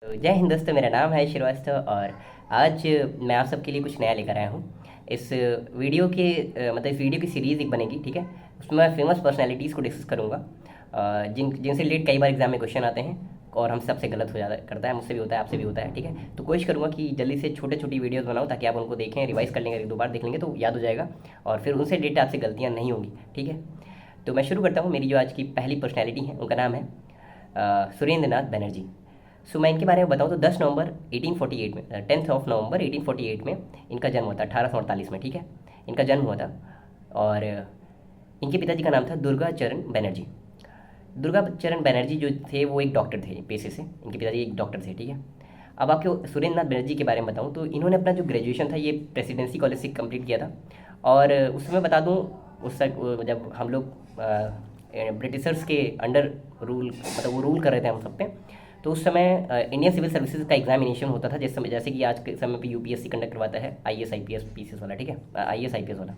तो जय हिंद दोस्तों, मेरा नाम है श्रीवास्तव और आज मैं आप सबके लिए कुछ नया लेकर आया हूँ। इस वीडियो के इस वीडियो की सीरीज़ एक बनेगी, ठीक है। उसमें मैं फेमस पर्सनालिटीज़ को डिस्कस करूँगा, जिनसे रिलेटेड कई बार एग्जाम में क्वेश्चन आते हैं और हम सबसे गलत हो जाता करता है, मुझसे भी होता है, आपसे भी होता है, ठीक है। तो कोशिश करूँगा कि जल्दी से छोटे छोटी वीडियोज़ बनाऊँ ताकि आप उनको देखें, रिवाइज कर लेंगे, एक दो बार देख लेंगे तो याद हो जाएगा और फिर उनसे रिलेटेड आपसे गलतियाँ नहीं होंगी, ठीक है। तो मैं शुरू करता हूँ। मेरी जो आज की पहली पर्सनैलिटी है उनका नाम है सुरेंद्र नाथ बनर्जी। सो मैं इनके बारे में बताऊँ तो 10 नवंबर 1848 में, 10th ऑफ नवंबर 1848 में इनका जन्म हुआ था, 1848 में, ठीक है। इनका जन्म हुआ था और इनके पिताजी का नाम था दुर्गा चरण बनर्जी। दुर्गा चरण बनर्जी जो थे वो एक डॉक्टर थे पेशे से, इनके पिताजी एक डॉक्टर थे, ठीक है। अब आपको सुरेंद्र नाथ बनर्जी के बारे में बताऊँ तो इन्होंने अपना जो ग्रेजुएशन था ये प्रेसिडेंसी कॉलेज से कंप्लीट किया था। और उस समय बता दूँ, उस जब हम लोग ब्रिटिशर्स के अंडर रूल, मतलब वो रूल कर रहे थे हम सब पे, तो उस समय इंडियन सिविल सर्विसेज का एग्जामिनेशन होता था, जिस समय जैसे कि आज के समय पे यूपीएससी कंडक्ट करवाता है, आईएएस आईपीएस पीसीएस वाला, ठीक है, आईएएस आईपीएस वाला।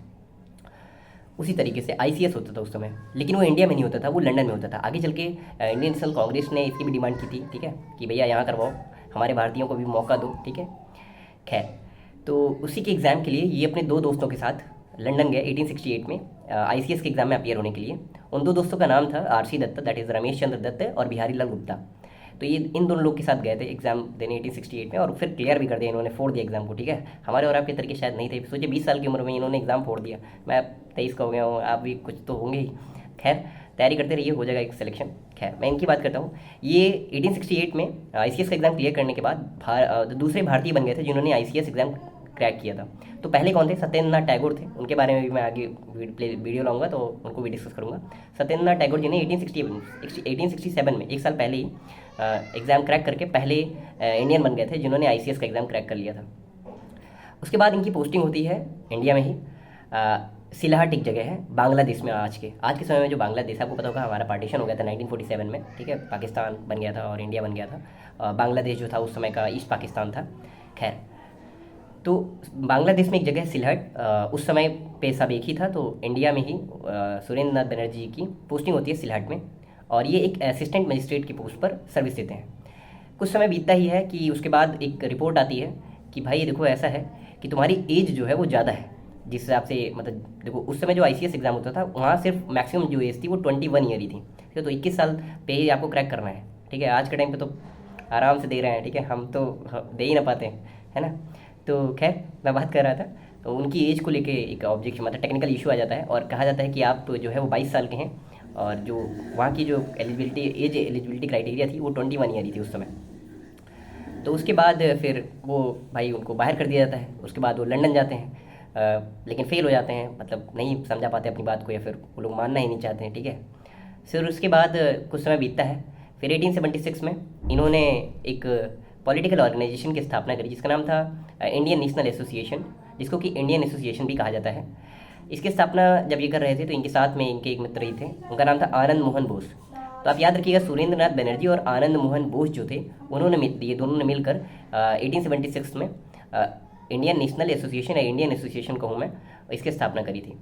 उसी तरीके से आईसीएस होता था उस समय, लेकिन वो इंडिया में नहीं होता था, वो लंदन में होता था। आगे चल के इंडियन नेशनल कांग्रेस ने इसकी भी डिमांड की थी, ठीक है, कि भैया यहाँ करवाओ, हमारे भारतीयों को भी मौका दो, ठीक है। खैर, तो उसी के एग्ज़ाम के लिए ये अपने दो दोस्तों के साथ लंदन गए 1868 में आईसीएस के एग्ज़ाम में अपियर होने के लिए। उन दो दोस्तों का नाम था RC Dutt, that is Ramesh Chandra Dutt, और बिहारी लाल गुप्ता। तो ये इन दोनों लोग के साथ गए थे एग्जाम देने 1868 में और फिर क्लियर भी कर दिया इन्होंने, फोड़ दिया एग्जाम को, ठीक है। हमारे और आपके तरीके शायद नहीं थे, सोचिए 20 साल की उम्र में इन्होंने एग्जाम फोड़ दिया। मैं 23 का हो गया हूँ, आप भी कुछ तो होंगे ही। खैर, तैयारी करते रहिए, हो जाएगा एक सिलेक्शन। खैर, मैं इनकी बात करता हूँ। ये 1868 में आईसीएस का एग्जाम क्लियर करने के बाद दूसरे भारतीय बन गए थे जिन्होंने आईसीएस एग्जाम क्रैक किया था। तो पहले कौन थे? सत्येंद्र नाथ टैगोर थे। उनके बारे में भी मैं आगे वीडियो लाऊंगा तो उनको भी डिस्कस करूंगा। सत्येंद्र नाथ टैगोर जी ने 1867 में, एक साल पहले ही एग्ज़ाम क्रैक करके पहले इंडियन बन गए थे जिन्होंने आईसीएस का एग्ज़ाम क्रैक कर लिया था। उसके बाद इनकी पोस्टिंग होती है इंडिया में ही, सिलाहट एक जगह है बांग्लादेश में। आज के समय में जो बांग्लादेश है, आपको पता होगा हमारा पार्टीशन हो गया था 1947 में, ठीक है। पाकिस्तान बन गया था और इंडिया बन गया था। बांग्लादेश जो था उस समय का ईस्ट पाकिस्तान था। खैर, तो बांग्लादेश में एक जगह है सिलहट, उस समय पे सब एक ही था। तो इंडिया में ही सुरेंद्र नाथ बनर्जी की पोस्टिंग होती है सिलहट में और ये एक असिस्टेंट मजिस्ट्रेट की पोस्ट पर सर्विस देते हैं। कुछ समय बीतता ही है कि उसके बाद एक रिपोर्ट आती है कि भाई देखो, ऐसा है कि तुम्हारी एज जो है वो ज़्यादा है। जिस हिसाब से, मतलब देखो, उस समय जो आईसीएस एग्जाम होता था वहाँ सिर्फ मैक्सिमम जो एज थी वो 21 ईयर ही थी, ठीक है। तो 21 साल पे ही आपको क्रैक करना है, ठीक है। आज के टाइम पे तो आराम से दे रहे हैं, ठीक है, हम तो दे ही ना पाते हैं, है ना। तो खैर, मैं बात कर रहा था, तो उनकी एज को लेके एक ऑब्जेक्शन, मतलब टेक्निकल इशू आ जाता है और कहा जाता है कि आप जो है वो 22 साल के हैं और जो वहाँ की जो एलिजिबिलिटी क्राइटेरिया थी वो 21 ईयर ही थी उस समय। तो उसके बाद फिर वो भाई उनको बाहर कर दिया जाता है। उसके बाद वो लंदन जाते हैं, लेकिन फेल हो जाते हैं, मतलब नहीं समझा पाते अपनी बात को या फिर वो लोग मानना ही नहीं चाहते हैं, ठीक है। फिर उसके बाद कुछ समय बीतता है। फिर 1876 में इन्होंने एक पॉलिटिकल ऑर्गेनाइजेशन की स्थापना करी जिसका नाम था इंडियन नेशनल एसोसिएशन, जिसको कि इंडियन एसोसिएशन भी कहा जाता है। इसकी स्थापना जब ये कर रहे थे तो इनके साथ में इनके एक मित्र ही थे, उनका नाम था आनंद मोहन बोस। तो आप याद रखिएगा, सुरेंद्र नाथ बनर्जी और आनंद मोहन बोस जो थे ये दोनों ने मिलकर 1876 में इंडियन नेशनल एसोसिएशन या इंडियन एसोसिएशन कहूँ मैं, इसकी स्थापना करी थी।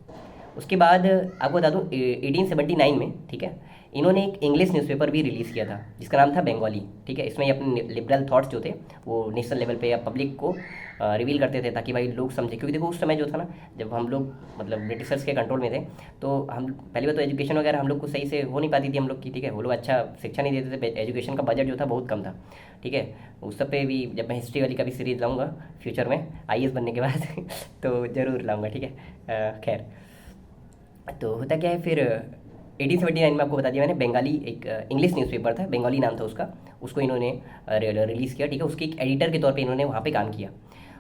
उसके बाद आपको बता दूँ 1879 में, ठीक है, इन्होंने एक इंग्लिश न्यूज़पेपर भी रिलीज़ किया था जिसका नाम था बंगाली, ठीक है। इसमें ये अपने लिबरल थॉट्स जो थे वो नेशनल लेवल पे या पब्लिक को रिवील करते थे ताकि भाई लोग समझे, क्योंकि देखो उस समय जो था ना, जब हम लोग मतलब ब्रिटिशर्स के कंट्रोल में थे, तो हम पहली बार तो एजुकेशन वगैरह हम लोग को सही से हो नहीं पाती थी हम लोग की, ठीक है। वो लोग अच्छा शिक्षा नहीं देते थे, एजुकेशन का बजट जो था बहुत कम था, ठीक है। उस सब पे भी जब मैं हिस्ट्री वाली का भी सीरीज़ लाऊंगा फ्यूचर में आईएएस बनने के बाद तो ज़रूर लाऊंगा, ठीक है। खैर, तो होता क्या है फिर 1879 में आपको बता दिया मैंने, बंगाली एक इंग्लिश न्यूज़पेपर था, बंगाली नाम था उसका, उसको इन्होंने रिलीज़ किया, ठीक है। उसके एक एडिटर के तौर पे इन्होंने वहाँ पे काम किया।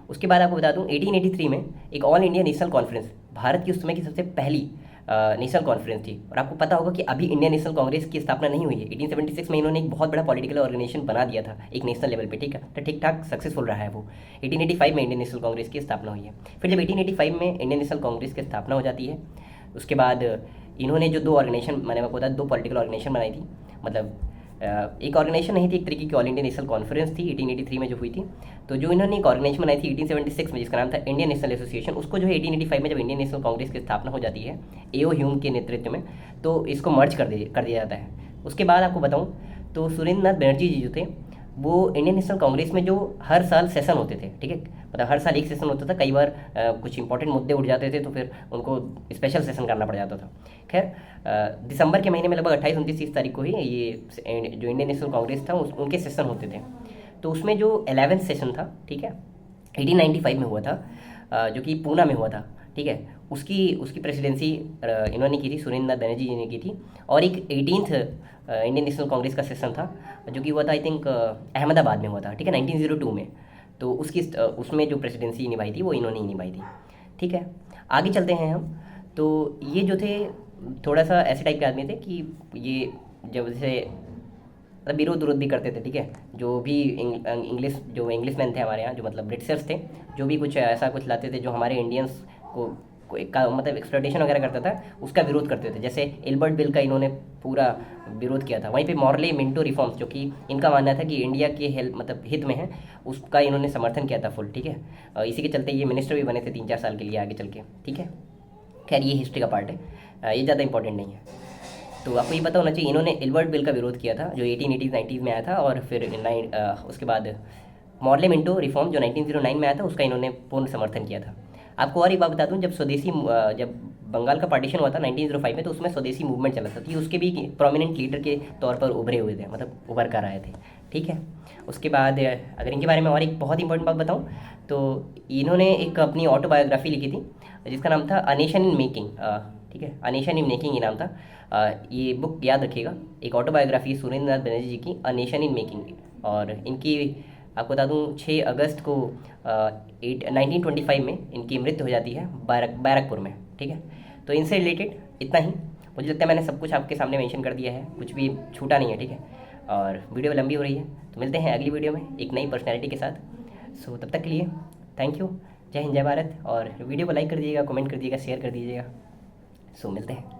उसके बाद आपको बता दूँ 1883 में एक all India national conference, Bharat की उस समय की सबसे पहली नेशनल कॉन्फ्रेंस थी। और आपको पता होगा कि अभी इंडियन नेशनल कांग्रेस की स्थापना नहीं हुई है। 1876 में इन्होंने एक बहुत बड़ा पॉलिटिकल ऑर्गेनाइजेशन बना दिया था एक नेशनल लेवल पे, ठीक है, तो ठीक ठाक सक्सेसफुल रहा है वो। 1885 में इंडियन नेशनल कांग्रेस की स्थापना हुई है। फिर जब 1885 में इंडियन नेशनल कांग्रेस की स्थापना हो जाती है, उसके बाद इन्होंने जो दो ऑर्गेनाइजेशन, मैंने आपको बताया, दो पॉलिटिकल ऑर्गेनाइजेशन बनाई थी, मतलब एक ऑर्गेनाइजेशन नहीं थी, एक तरीके की ऑल इंडिया नेशनल कॉन्फ्रेंस थी 1883 में जो हुई थी। तो जो इन्होंने एक ऑर्गेनाइजेशन बनाई थी 1876 में जिसका नाम था इंडियन नेशनल एसोसिएशन, उसको जो है 1885 में जब इंडियन नेशनल कांग्रेस की स्थापना हो जाती है एओ ह्यूम के नेतृत्व में, तो इसको मर्ज कर दिया जाता है। उसके बाद आपको बताऊँ तो सुरेंद्र नाथ बनर्जी जी जो थे वो इंडियन नेशनल कांग्रेस में जो हर साल सेशन होते थे, ठीक है, मतलब हर साल एक सेशन होता था, कई बार कुछ इंपॉर्टेंट मुद्दे उठ जाते थे तो फिर उनको स्पेशल सेशन करना पड़ जाता था। खैर, दिसंबर के महीने में लगभग 28-29-30 तारीख को ही ये जो इंडियन नेशनल कांग्रेस था उनके सेशन होते थे। तो उसमें जो 11th सेशन था, ठीक है, 1895 में हुआ था, जो कि पूना में हुआ था, ठीक है, उसकी उसकी प्रेसिडेंसी इन्होंने की थी, सुरेंद्र नाथ बनर्जी जी ने की थी। और एक 18th इंडियन नेशनल कांग्रेस का सेशन था जो कि हुआ था आई थिंक अहमदाबाद में हुआ था, ठीक है, 1902 में। तो उसमें जो प्रेसिडेंसी निभाई थी वो इन्होंने ही निभाई थी, ठीक है। आगे चलते हैं हम। तो ये जो थे थोड़ा सा ऐसे टाइप के आदमी थे कि ये जब जैसे मतलब विरोध विरोध भी करते थे, ठीक है। जो भी जो इंग्लिश मैन थे हमारे यहाँ, जो मतलब ब्रिटिशर्स थे, जो भी कुछ ऐसा कुछ लाते थे जो हमारे इंडियंस का मतलब एक्सप्लॉयटेशन वगैरह करता था, उसका विरोध करते थे। जैसे एल्बर्ट बिल का इन्होंने पूरा विरोध किया था। वहीं पे मॉर्ले मिंटो रिफॉर्म्स, जो कि इनका मानना था कि इंडिया के हेल्प मतलब हित में है, उसका इन्होंने समर्थन किया था फुल, ठीक है। इसी के चलते ये मिनिस्टर भी बने थे 3-4 साल के लिए आगे चल के, ठीक है। खैर, ये हिस्ट्री का पार्ट है, ये ज़्यादा इंपॉर्टेंट नहीं है। तो आपको ये पता होना चाहिए, इन्होंने एल्बर्ट बिल का विरोध किया था जो 1880s-90s में आया था, और फिर उसके बाद मॉर्ले मिंटो रिफॉर्म जो 1909 में आया था, उसका इन्होंने पूर्ण समर्थन किया था। आपको और एक बात बता दूं, जब बंगाल का पार्टीशन हुआ था 1905 में, तो उसमें स्वदेशी मूवमेंट चला था, तो ये उसके भी प्रोमिनेंट लीडर के तौर पर उभरे हुए थे, मतलब उभर कर आए थे, ठीक है। उसके बाद अगर इनके बारे में और एक बहुत इंपॉर्टेंट बात बताऊं, तो इन्होंने एक अपनी ऑटोबायोग्राफी लिखी थी जिसका नाम था अ नेशन इन मेकिंग, ठीक है, अ नेशन इन मेकिंग ये नाम था। ये बुक याद रखिएगा, एक ऑटोबायोग्राफी सुरेंद्र नाथ बनर्जी जी की, अ नेशन इन मेकिंग। और इनकी आपको बता दूं 6 अगस्त को 1925 में इनकी मृत्यु हो जाती है बैरकपुर में, ठीक है। तो इनसे रिलेटेड इतना ही, मुझे लगता है मैंने सब कुछ आपके सामने मेंशन कर दिया है, कुछ भी छूटा नहीं है, ठीक है। और वीडियो लंबी हो रही है, तो मिलते हैं अगली वीडियो में एक नई पर्सनैलिटी के साथ। सो तब तक के लिए थैंक यू, जय हिंद, जय भारत। और वीडियो को लाइक कर दीजिएगा, कमेंट कर दीजिएगा, शेयर कर दीजिएगा। सो मिलते हैं।